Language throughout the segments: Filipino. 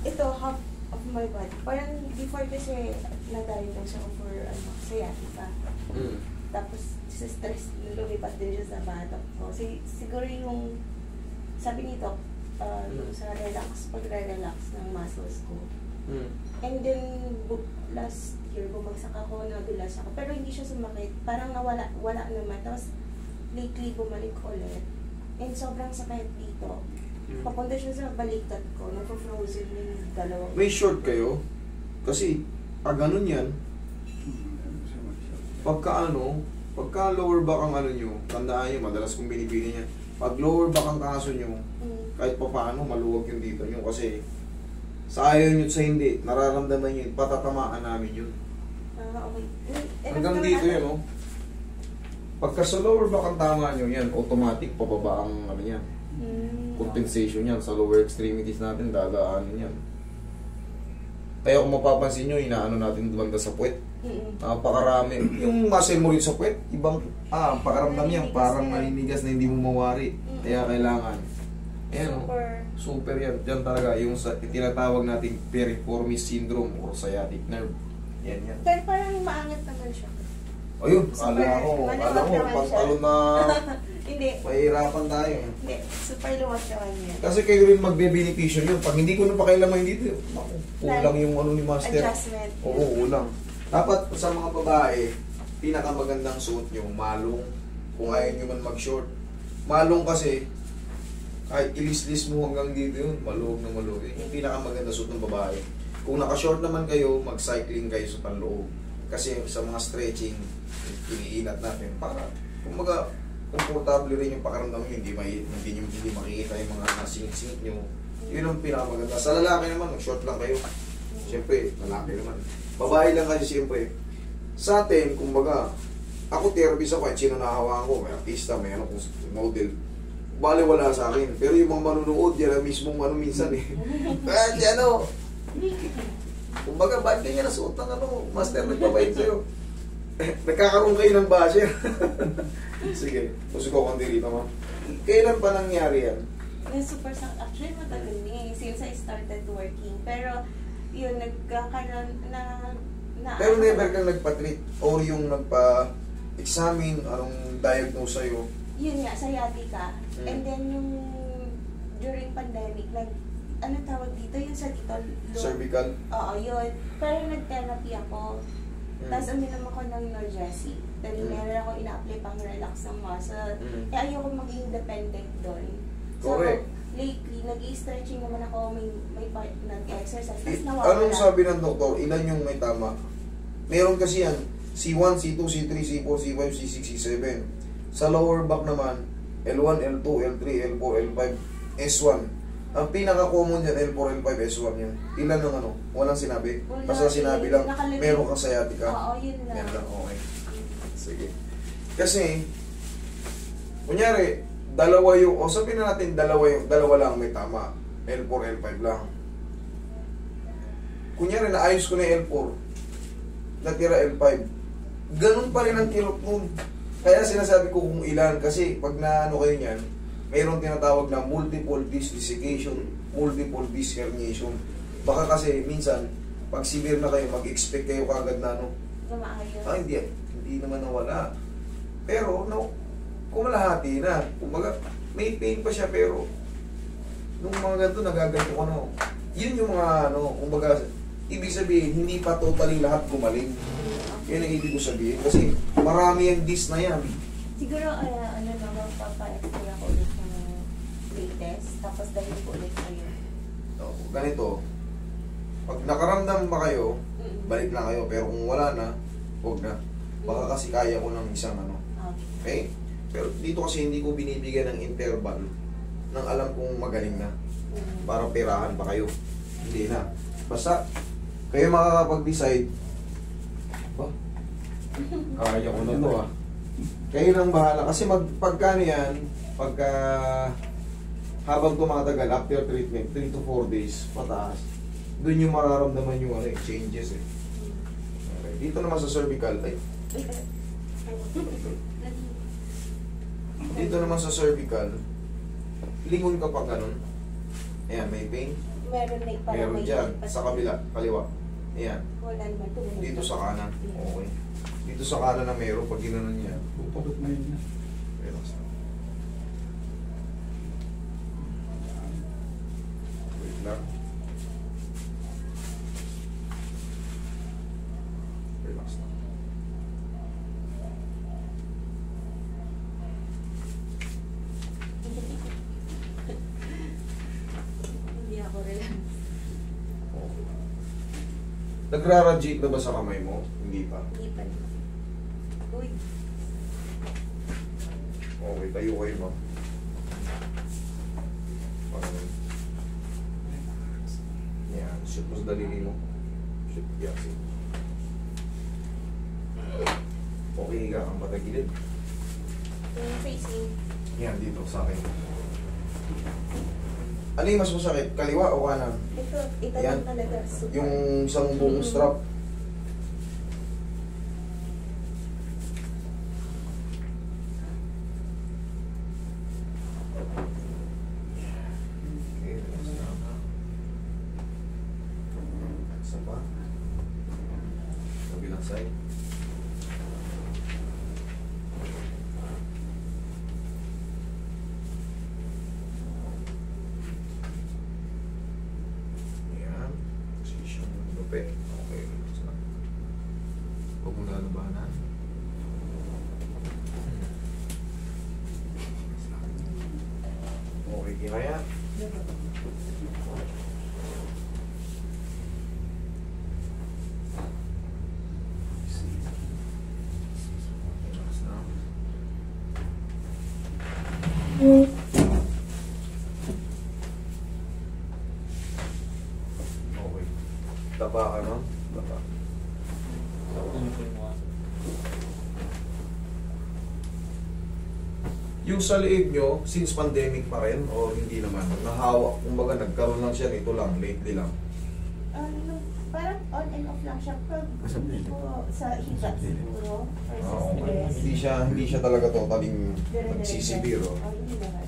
ito, half of my body. Parang before kasi na-diagnose ako for sciatica. Tapos sa stress, lumipat din siya sa batok ko. Siguro yung, sabi nito, yung sa relax, pagre-relax ng muscles ko. And then, last year, bumagsak ako, nadulas ako. Pero hindi siya sumakit. Parang wala naman. Tapos, lately, bumalik ulit. And sobrang sakit dito. Papunta siya sa balikat ko. Nagpo-frozen yung dalawang. May short kayo? Kasi, pag ganun yan, pagka lower back ang nyo, tandaan nyo, madalas kong binibili niya, pag lower back ang kaso nyo, kahit pa paano, maluwag yung dito nyo. Kasi, sa ayaw nyo sa hindi, nararamdaman nyo, patatamaan namin yun. Okay. Hanggang dito yun, oh. Pagka sa lower back ang tama nyo, yan, automatic, pababa ang yan. Compensation yan. Sa lower extremities natin, dadaanin yan. Kaya kung mapapansin nyo, inaano natin banda sa puwet. Napakarami. Yung muscle mo rin sa puwet, ibang, pakaramdam yan, parang naninigas na hindi mo mawari. Kaya kailangan. Ayan, super yan. Diyan talaga, yung tinatawag nating piriformis syndrome or sciatic nerve. Yan. Pero parang maangat naman siya. Ayun, alam ko, pagtalon na hindi. Mahirapan tayo. Hindi, super luwag naman yan. Kasi kayo rin magbe-beneficio yun. Pag hindi ko na pakialaman dito, kulang yung ano ni Master. Adjustment. Oo, kulang. Dapat sa mga babae, pinakamagandang suot nyo, malong. Kung ayaw nyo man mag-short. Malong kasi, kahit ilis-lis mo hanggang dito yun, maluwag na maluwag. Yung pinakamaganda suot ng babae. Kung naka-short naman kayo, mag-cycling kayo sa panloob. Kasi sa mga stretching, iniinat natin para, kumbaga, komportable rin yung pakaramdam nyo, hindi makikita yung mga singit-singit nyo. Yun ang pinakamaganda. Sa lalaki naman, mag-short lang kayo. Siyempre, lalaki naman. Babae lang kasi siyempre. Sa atin, kumbaga, ako therapist ako, sino nahawakan ko, may artista, may ano, model. Bale wala sa akin. Pero yung mga manunood, yan ang mismong minsan eh. Kumbaga, ba't kanya nasuot ng Master, nagpapahit sa'yo? Nagkakaroon kayo ng basher. Sige, puso ko kung dito mo. Kailan pa nangyari yan? Super actually matagal na since I started working. Pero yun, nagkakaroon na pero never kang nagpa-treat or yung nagpa-examine, anong diagnose sa'yo? Yun nga, sciatica. And then yung during pandemic, ano tawag dito? Yung sa dito? Cervical? Oo, yun. Pero nag-therapy ako. Tapos uminom ako ng Norgesic. Then meron ako ina-apply pang relax ng muscle. Eh ayoko maging dependent doon. Correct. So, lately, nag-i-stretching naman ako, may part nag-exercise. Tapos nawawala. Anong sabi ng doktor? Ilan yung may tama? Meron kasi yan, C1, C2, C3, C4, C5, C6, C7. Sa lower back naman, L1, L2, L3, L4, L5, S1. Ang pinaka-common yan, L4, L5, S1 yan. Ilan ng ano? Walang sinabi? Basta sinabi lang, meron kang sciatica. Oo, yun lang. Meron lang, okay. Sige. Kasi, kunyari, dalawa yung, o sabihin na natin, dalawa lang may tama. L4, L5 lang. Kunyari, naayos ko na yung L4, natira L5. Ganun pa rin ang kilot nun. Kaya sinasabi ko kung ilan, kasi pag naano kayo niyan, mayroong tinatawag na multiple disc desiccation, multiple disc herniation. Baka kasi minsan, pag severe na kayo, mag-expect kayo kagad na ano. Hindi naman nawala. Pero, kumalahati na. Kumbaga, may pain pa siya, pero nung mga ganito, nagaganto ko na. Yun yung mga kumbaga, ibig sabihin, hindi pa totally lahat gumaling. Yan ang ibig ko sabihin. Kasi marami yung disc na yan. Siguro, magpapa-explore ako ulit ng latest, tapos dahil ko ulit kayo. Ganito, pag nakaramdam ba kayo, balik lang kayo. Pero kung wala na, huwag na. Baka kasi kaya ko ng isang Okay? Pero dito kasi hindi ko binibigyan ng interval nang alam kong magaling na. Para perahan pa kayo. Hindi na. Basta, kayo makakapag-decide, kaya ko na to Kayo nang bahala. Kasi pagka yan, habang tumatagal, after treatment, 3 to 4 days, pataas, doon yung mararamdaman yung changes Okay. Dito naman sa cervical, dito naman sa cervical, lingon ka pa ganun. Ayan, may pain. meron na parang Meron may dyan, lipat. sa kabila, kaliwa. Ayan. Wala naman, tumunog Dito na. sa kanan. Okay. Dito sa kanan na meron, pag ginanon niya. Pupagod na yun. Relax lang. Wait lang. Relax lang. Hindi ako relax. Okay. Nagra-radiate na ba sa kamay mo? Hindi pa. Hindi pa naman. Uy. Okay, tayo kayo ma'am. Parang... Yan, shoot mo sa dalili mo. Shoot, yan. Okay, higa kang patagilid. Yung facing. Yan, dito sa akin. Ano yung mas masakit? Kaliwa o kanan? Ito Yan. lang talaga. Super. Yung isang buong strap. Okay, relax lang. Isa pa. Kabilang side. Ayan. Position ng lupi. Okay, relax lang. Huwag mo lalabanan. Okay, kaya. Relax lang. Okay. Taba ka, no? Taba. Yung sa liig nyo, since pandemic pa rin, o hindi naman, nahawak, kumbaga nagkaroon lang siya nito lang, lately lang. Ano, parang on and off lang siya. Pag hindi ko sa higa siguro. Or sa Oo. stress. Hindi siya talaga totaling Dire-diretso. nagsisibiro. Oh, hindi naman.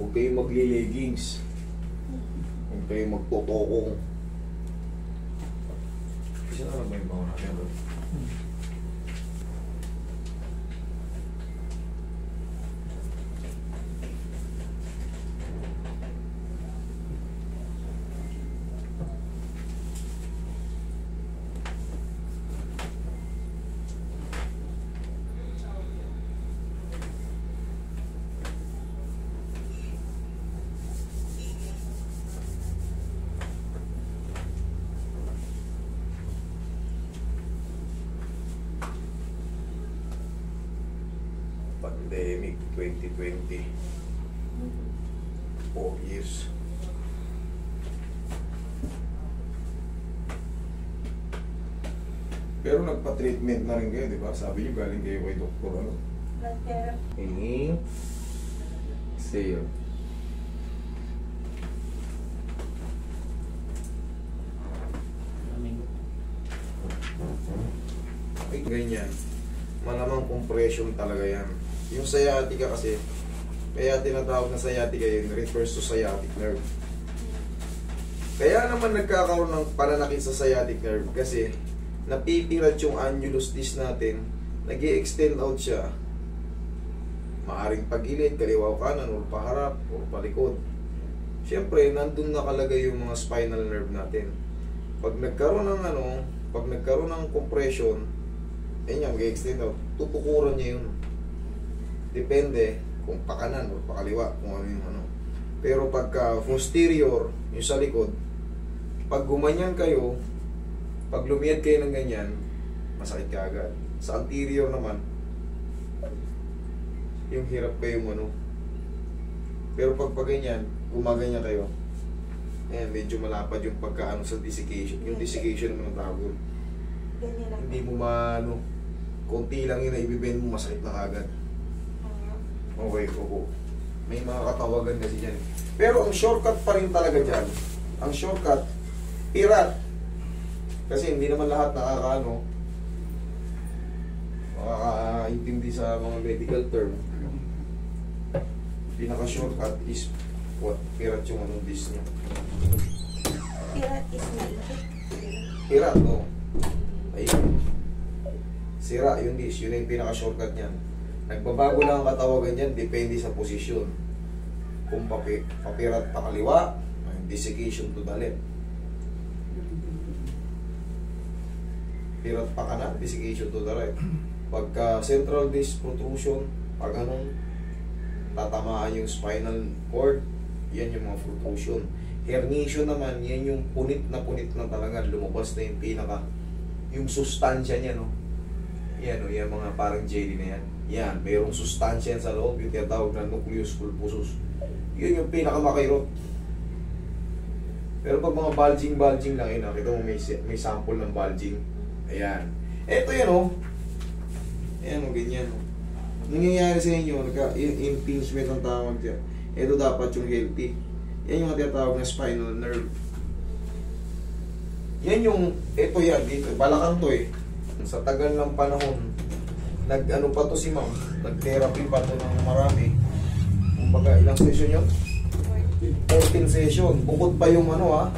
Huwag kayong magli-leggings. Huwag kayong magtotokong. Isa na lang ba yung bawa natin doon? Pandemic 2020. 4 years. Pero nagpa-treatment na rin kayo, di ba? Sabi niyo galing kayo kay doktor, ano? Blood therapy. Inhale. Exhale. Ay, ganyan. Malamang compression talaga yan. Yung sciatica kasi, kaya tinatawag na sciatica yun, refers to sciatic nerve. Kaya naman nagkakaroon ng pananakit sa sciatic nerve kasi napipirat yung annulus disc natin, nag-i-extend out siya. Maaring pagilid, kaliwa o kanan, o paharap, o palikod. Siyempre, nandun nakalagay yung mga spinal nerve natin. Pag nagkaroon ng pag nagkaroon ng compression, yan mag-extend out, tutukuran niya yun. Depende kung pakanan o pakaliwa, kung ano yung ano. Pero pagka posterior, yung sa likod, pag gumanyan kayo, pag lumiyad kayo ng ganyan, masakit ka agad. Sa anterior naman, yung hirap kayo Pero pag ganyan, gumaganyan kayo, ayan, medyo malapad yung pagkaano sa desiccation. Yung desiccation naman ang tawag. Ganyan lang. Hindi mo konti lang yun na ibibend mo, masakit na agad. Okay, opo. May mga katawagan kasi dyan. Pero ang shortcut pa rin talaga dyan. Ang shortcut, pirat. Kasi hindi naman lahat makakaintindi sa mga medical term. Pinaka-shortcut is pirat yung disc nyo. Pirat is maikot. Pirat, no? Ayun. Sira yung disc, yun yung pinaka-shortcut niyan. Nagbabago lang ang katawagan niyan, depende sa posisyon. Kung papirat pa kaliwa, desiccation to the left. Pirat pa kanan, desiccation to the right. Pagka central disc protrusion, pag tatamaan yung spinal cord, yan yung mga protrusion. Herniation naman, yan yung punit na talaga, lumabas na yung sustansya niya, no? Yan, yung mga parang jelly na yan. Yan, mayroong sustansya sa loob, yung tinatawag na nucleus pulposus. Yun yung pinakamakairot. Pero pag mga bulging lang yun, nakita mo may sample ng bulging. Ayan. Eto yan, oh. Ayan, oh, ganyan, oh. Nangyayari sa inyo, impingement ang tawag dyan. Ito dapat yung healthy. Yan yung tinatawag na spinal nerve. Yan yung, dito, balakang to eh. Sa tagal ng panahon, pa to si ma'am, nag-therapy pa to ng marami. Kumbaga, ilang session yun? 14 session. Bukod pa yung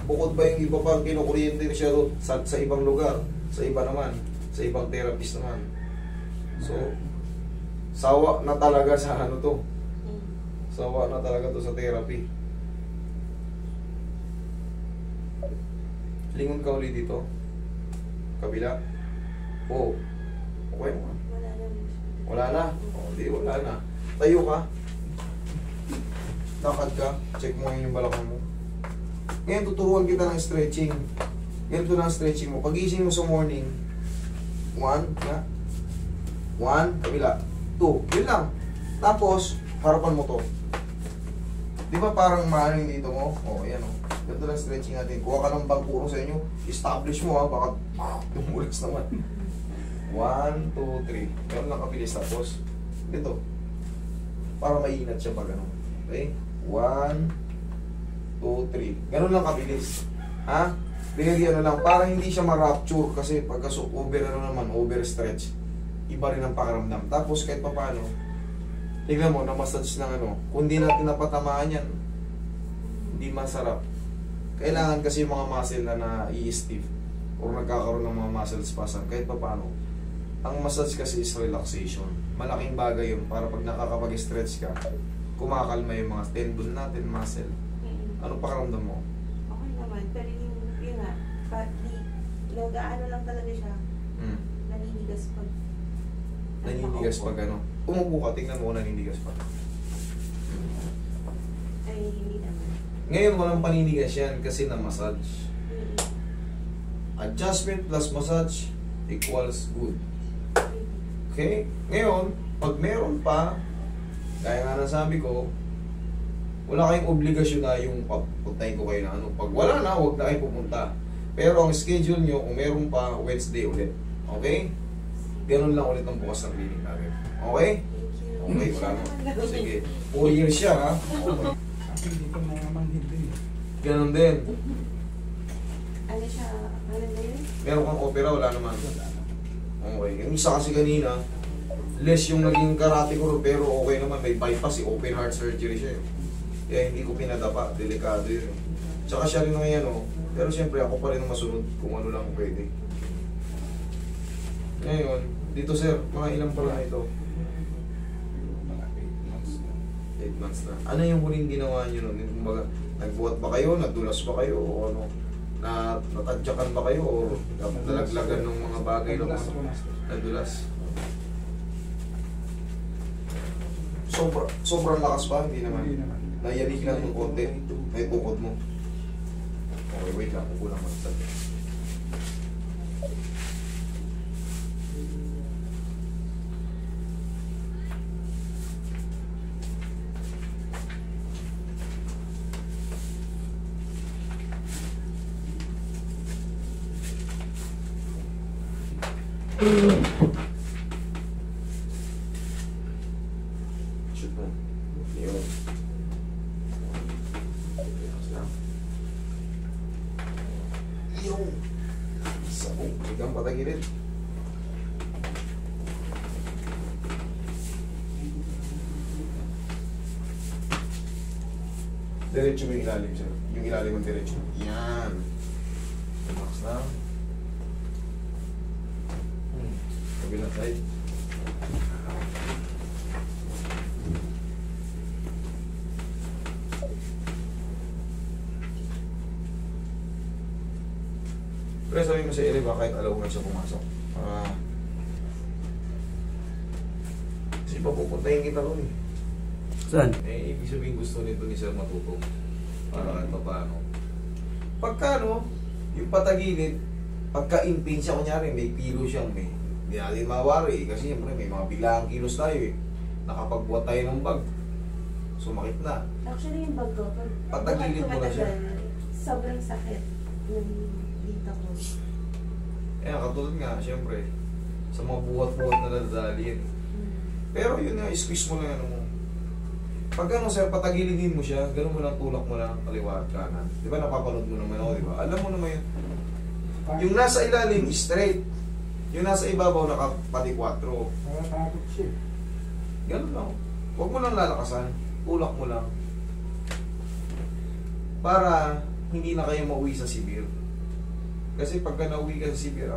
bukod pa yung iba pang kinukuryente siya sa ibang lugar, sa iba naman, sa ibang therapist naman. So, sawa na talaga sa to. Sawa na talaga to sa therapy. Lingon ka ulit dito. Kabila. Oo. Okay mo. Wala na. Hindi, wala na. Tayo ka. Lakad ka. Check mo yung balakang mo. Ngayon, tuturuan kita ng stretching. Ganito na ang stretching mo. Pagising mo sa morning, 1, na. 1, kabila. 2, yun lang. Tapos, harapan mo to. Di ba parang maano yung dito mo? O, yan o. Ganito lang stretching natin. Kuha ka ng bangkuro sa inyo. Establish mo baka tumulas naman. 1, 2, 3. Ganun lang kabilis. Tapos, dito. Para mainat siya pag ano. Okay? 1, 2, 3. Ganun lang kabilis. Ha? Binigyan lang. Para hindi siya ma-rupture. Kasi pagka overstretch. Iba rin ang pakaramdam. Tapos kahit pa paano, tignan mo, na-massage ng kung di natin napatamaan yan, hindi masarap. Kailangan kasi yung mga muscle na na-i-stiff or nagkakaroon ng mga muscle spasm, kahit pa paano. Ang massage kasi is relaxation. Malaking bagay yun para pag nakakapag-stretch ka, kumakalma yung mga tendon natin, muscle. Ano pakaramdam mo? Okay naman, pero yun nga, gaano lang talaga siya. Naninigas pag umupo ka, tingnan mo kung naninigas pa. Ay, hindi naman. Ngayon walang paninigas yan kasi na-massage. Adjustment plus massage equals good. Okay? Ngayon, pag meron pa, gaya nga nasabi ko, wala kayong obligasyon na yung pagpuntahin ko kayo na Pag wala na, huwag na kayo pupunta. Pero ang schedule nyo, kung meron pa, Wednesday ulit. Okay? Ganun lang ulit ang bukas ng clinic namin. Okay? Okay, wala na. Sige. 4 years siya, ha? Okay. Hindi ko naman hindi. Ganun din. Ano siya, ano na yun? Meron kang opera, wala naman. Okay. Yung isa kasi kanina, less yung naging karate ko, pero okay naman. May bypass, open heart surgery siya. Kaya hindi ko pinadapa. Delikado yun. Tsaka siya rin ngayon, pero siyempre ako pa rin ang masunod kung ano lang pwede. Ngayon, dito sir, mga ilang pala ito? 8 months na. Ano yung huling ginawa nyo nun? Kumbaga, Nagbuhat ba kayo? Nadulas ba kayo? O ano? Natadyakan ba kayo? O nalaglagan ng mga bagay ng Nadulas, ano? nadulas. Nadulas. Sobrang lakas ba? Hindi naman. Hindi naman. Nayanig lang ng konti. May tukod mo. Okay, wait lang. Kukulang mo. Shoot mo. Yun. Relax lang. Yung sabong. Ikaw patagilid. Diretso mo yung ilalim sir. Yung ilalim ang diretso. Yan. Relax lang. Kabilang side. Pero sabihin mo sa ere ba kahit alaw nga siya pumasok. Kasi papupuntahin kita ko eh. Saan? Eh, ibig sabihin gusto nito ni Sir matutong. Para kahit paano. Pagka no, yung patagilid, pagka in pain siya kunyari, may pilo siyang may hindi natin mawari kasi siyempre may mga biglaang kilos tayo eh. Nakapagbuhat tayo ng bag. Sumakit na. Actually, yung bag ko, Patagilid mo na siya. Sobrang sakit yung dito ko. Eh, katulad nga, siyempre, sa mga buhat-buhat na nadadali yan. Pero yun nga, squeeze mo lang ano mo. Pag ano sir, patagilidin mo siya, gano'n mo lang, tulak mo lang, kaliwa at kanan. Di ba napapanood mo naman ako, di ba? Alam mo naman yun. Yung nasa ilalim, straight. Yung nasa ibabaw, nakapati-4. Nakatakot siya. Ganun lang. Huwag mo lang lalakasan. Tulak mo lang. Para hindi na kayo mauwi sa severe. Kasi pagka nauwi ka sa severe,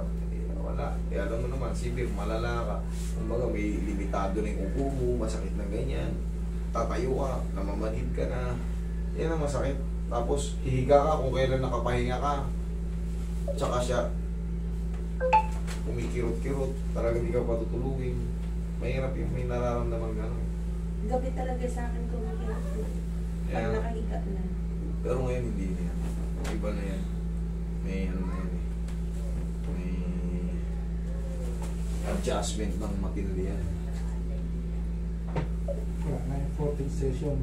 wala. Eh alam mo naman, severe, malala ka. Kumbaga may limitado na yung upo mo, masakit na ganyan. Tatayo ka, namamanhid ka na. Yan ang masakit. Tapos hihiga ka kung kailan nakapahinga ka. Tsaka siya kumikirot-kirot, talagang hindi ka patutulugin. Mahirap yung may nararamdaman gano'n. Gabi talaga sa akin kumikirap ko. Pag nakahiga na. Pero ngayon hindi na yan. Iba na yan. May ano na yan eh. May adjustment ng matindi yan. Wala na yung 14th session.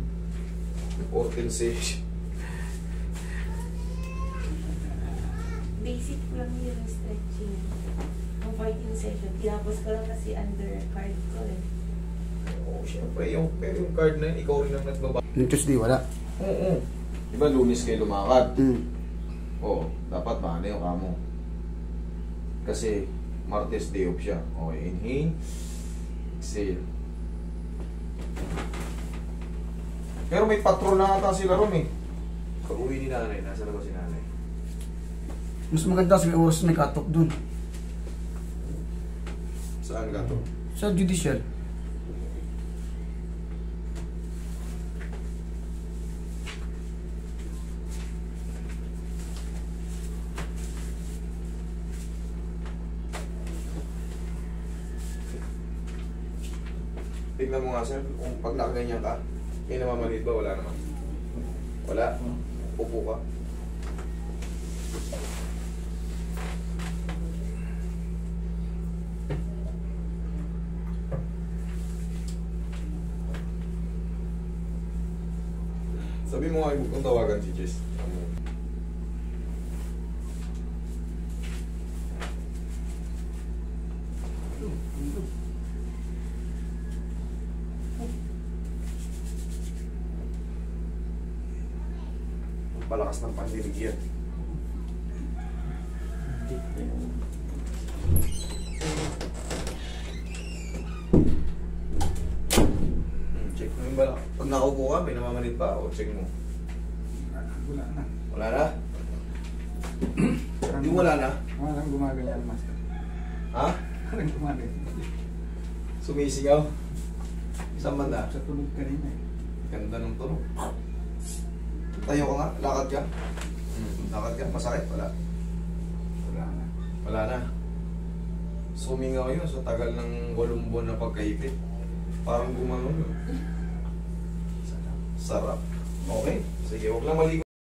14 session. Basic lang yun yung stretching. Ang 14 session. Tinapos ko lang kasi under card ko eh. Oo, syempre. Yung card na yun, ikaw rin ang nagbaba. Yung Tuesday, wala. Oo. Diba Lunes kayo lumakad? Mm. Oo, dapat maano yung kamo. Kasi Martes day off siya. Okay, inhale. Exhale. Pero may patrol na ata sila ron eh. Pag-uwi ni nanay, nasa na ba si nanay? Mas maganda kasi may oras na nag-cut-off dun. Saan ka to? Sa judicial. Tignan mo nga sir, kung pag nakaganyan ka, may namamanid ba? Wala naman. Wala? Upo ka. Sabi mo nga, kung tawagan si Jess. Palakas ng pandinig yan. Check mo yung balak. Pag nakaupo ka, may namamanid pa o check mo. Wala na. Wala na? Yung wala na? Walang gumaganyan, master. Ha? Walang gumaganyan. Sumisigaw? Saan banda? Sa tulog kanina eh. Ganda ng tunog. Tayo ka nga, lakad ka. Lakad ka, masakit, wala. Wala na. Wala na. Sumingaw yun sa tagal ng 8 buwan na pagkaipit. Parang gumanon yun. Sarap. Okay, sige, huwag lang maligo.